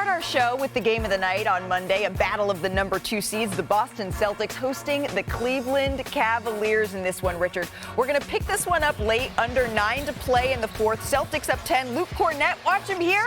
start our show with the game of the night on Monday, a battle of the number 2 seeds, the Boston Celtics hosting the Cleveland Cavaliers in this one, Richard. We're going to pick this one up late, under 9 to play in the fourth. Celtics up 10. Luke Cornett, watch him here.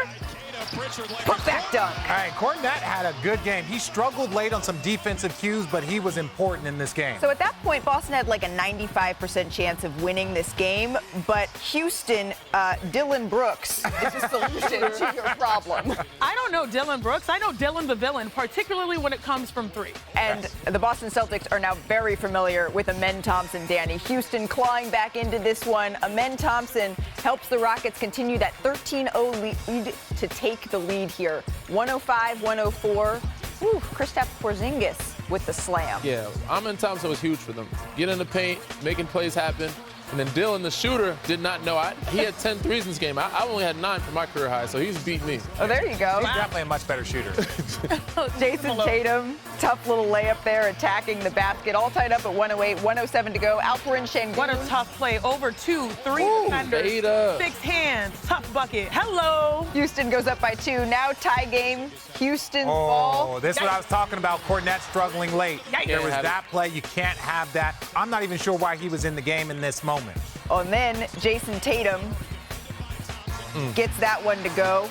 Put back dunk. All right, Cornett had a good game. He struggled late on some defensive cues, but he was important in this game. So at that point, Boston had like a 95% chance of winning this game, but Houston, Dylan Brooks is a solution to your problem. I don't know Dylan Brooks. I know Dylan the villain, particularly when it comes from 3. And the Boston Celtics are now very familiar with Amen Thompson, Danny. Houston clawing back into this one. Amen Thompson helps the Rockets continue that 13-0 lead to take the lead here. 105-104. Kristaps Porzingis with the slam. Yeah, Amen Thompson was huge for them. Get in the paint, making plays happen. And then Dylan, the shooter, did not know. He had 10 threes in this game. I only had 9 for my career high, so he's beat me. Oh, there you go. He's definitely a much better shooter. Jason Tatum, tough little layup there, attacking the basket. All tied up at 108, 107 to go. Alperen Sengun. What a tough play. Over 2, 3 defenders, 6 hands, tough bucket. Hello. Houston goes up by 2. Now tie game. Houston's ball. Oh, this is what I was talking about. Cornett struggling late. There was that play. You can't have that. I'm not even sure why he was in the game in this moment. Oh, and then Jason Tatum gets that one to go.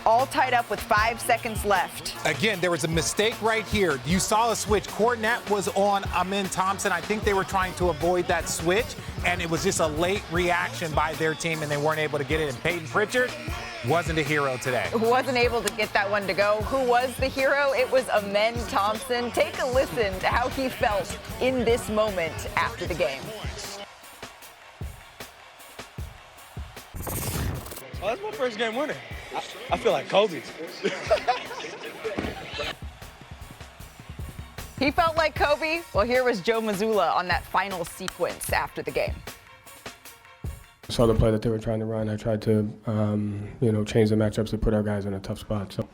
All tied up with 5 seconds left. Again, there was a mistake right here. You saw a switch. Cornett was on Amen Thompson. I think they were trying to avoid that switch, and it was just a late reaction by their team, and they weren't able to get it. And Peyton Pritchard wasn't a hero today. Wasn't able to get that one to go. Who was the hero? It was Amen Thompson. Take a listen to how he felt in this moment after the game. Oh, that's my first game winning. I feel like Kobe. He felt like Kobe. Well, here was Joe Mazzulla on that final sequence after the game. I saw the play that they were trying to run. I tried to, change the matchups to put our guys in a tough spot. So,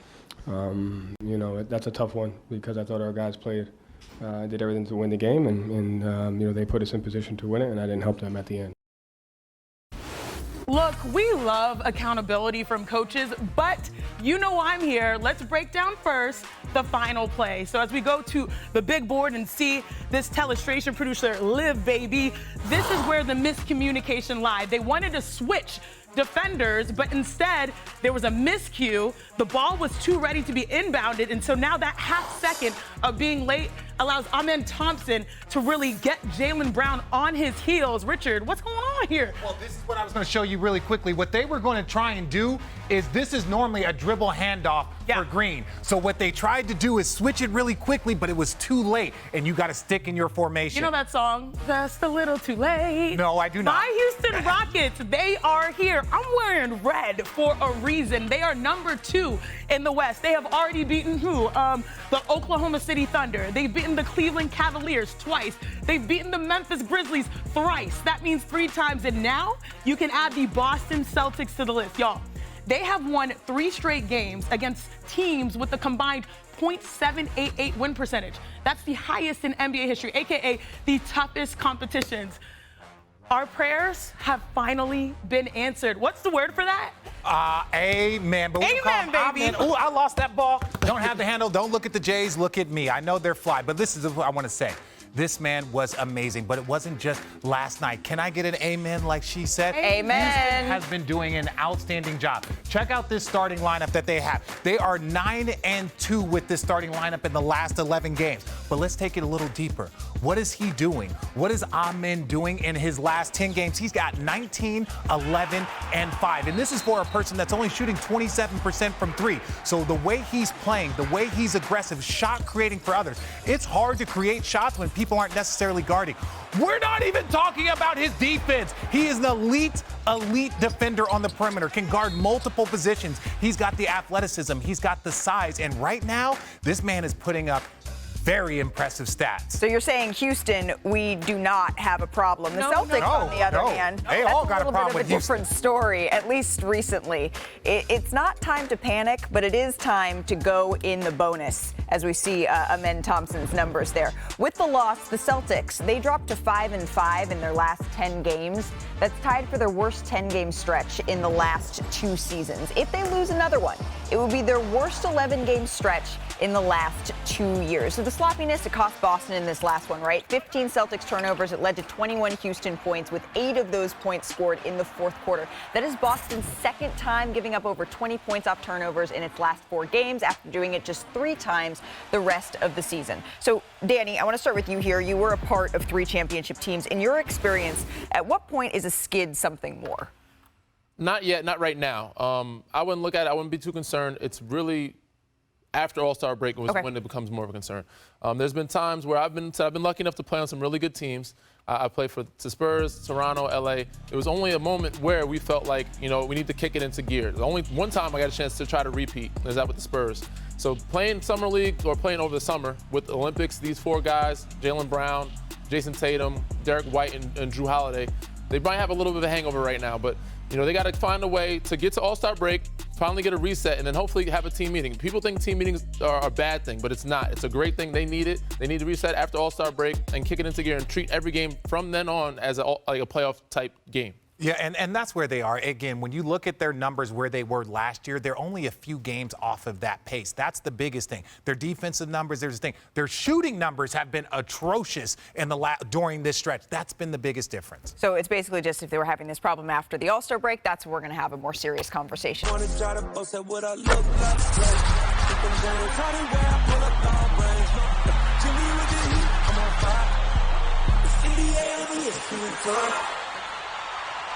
that's a tough one because I thought our guys did everything to win the game, and they put us in position to win it, and I didn't help them at the end. Look, we love accountability from coaches, but you know I'm here. Let's break down first the final play. So as we go to the big board and see this telestration producer live, baby, this is where the miscommunication lied. They wanted to switch defenders, but instead there was a miscue. The ball was too ready to be inbounded, and so now that half second of being late allows Amen Thompson to really get Jaylen Brown on his heels. Richard, what's going on here? Well, this is what I was going to show you really quickly. What they were going to try and do is this is normally a dribble handoff for Green. So what they tried to do is switch it really quickly, but it was too late, and you got to stick in your formation. You know that song, Just a Little Too Late? No, I do not. My Houston Rockets, they are here. I'm wearing red for a reason. They are number 2 in the West. They have already beaten who? The Oklahoma City Thunder. They've beaten the Cleveland Cavaliers twice. They've beaten the Memphis Grizzlies thrice. That means 3 times. And now you can add the Boston Celtics to the list. Y'all, they have won 3 straight games against teams with a combined .788 win percentage. That's the highest in NBA history, AKA the toughest competitions. Our prayers have finally been answered. What's the word for that? Amen. But amen, baby. Oh, I lost that ball. Don't have the handle. Don't look at the Jays. Look at me. I know they're fly. But this is what I want to say. This man was amazing, but it wasn't just last night. Can I get an amen like she said? Amen. Houston has been doing an outstanding job. Check out this starting lineup that they have. They are 9-2 with this starting lineup in the last 11 games. But let's take it a little deeper. What is he doing? What is Amen doing in his last 10 games? He's got 19, 11, and 5. And this is for a person that's only shooting 27% from 3. So the way he's playing, the way he's aggressive, shot creating for others, it's hard to create shots when people aren't necessarily guarding. We're not even talking about his defense. He is an elite defender on the perimeter, can guard multiple positions. He's got the athleticism, he's got the size, and right now, this man is putting up very impressive stats. So you're saying Houston, we do not have a problem. The Celtics, on the other hand, they all got a problem with a different story, at least recently. It's not time to panic, but it is time to go in the bonus, as we see Amen Thompson's numbers there. With the loss, the Celtics, they dropped to 5-5 in their last 10 games. That's tied for their worst 10-game stretch in the last 2 seasons. If they lose another one, it would be their worst 11-game stretch in the last 2 years. So the sloppiness, it cost Boston in this last one, right? 15 Celtics turnovers. It led to 21 Houston points, with 8 of those points scored in the fourth quarter. That is Boston's second time giving up over 20 points off turnovers in its last 4 games, after doing it just 3 times the rest of the season. So, Danny, I want to start with you here. You were a part of 3 championship teams. In your experience, at what point is a skid something more? Not yet, not right now. I wouldn't look at it. I wouldn't be too concerned. It's really after All-Star break was when it becomes more of a concern. There's been times where I've been lucky enough to play on some really good teams. I played for the Spurs, Toronto, LA. It was only a moment where we felt like, we need to kick it into gear. The only one time I got a chance to try to repeat is that with the Spurs. So playing Summer League or playing over the summer with the Olympics, these 4 guys, Jaylen Brown, Jason Tatum, Derek White, and Drew Holiday, they might have a little bit of a hangover right now, but they got to find a way to get to All-Star break, finally get a reset, and then hopefully have a team meeting. People think team meetings are a bad thing, but it's not. It's a great thing. They need it. They need to reset after All-Star break and kick it into gear and treat every game from then on as a playoff-type game. Yeah, and that's where they are. Again, when you look at their numbers where they were last year, they're only a few games off of that pace. That's the biggest thing. Their defensive numbers, there's the thing. Their shooting numbers have been atrocious during this stretch. That's been the biggest difference. So it's basically just if they were having this problem after the All-Star break, that's when we're going to have a more serious conversation. I'm on fire.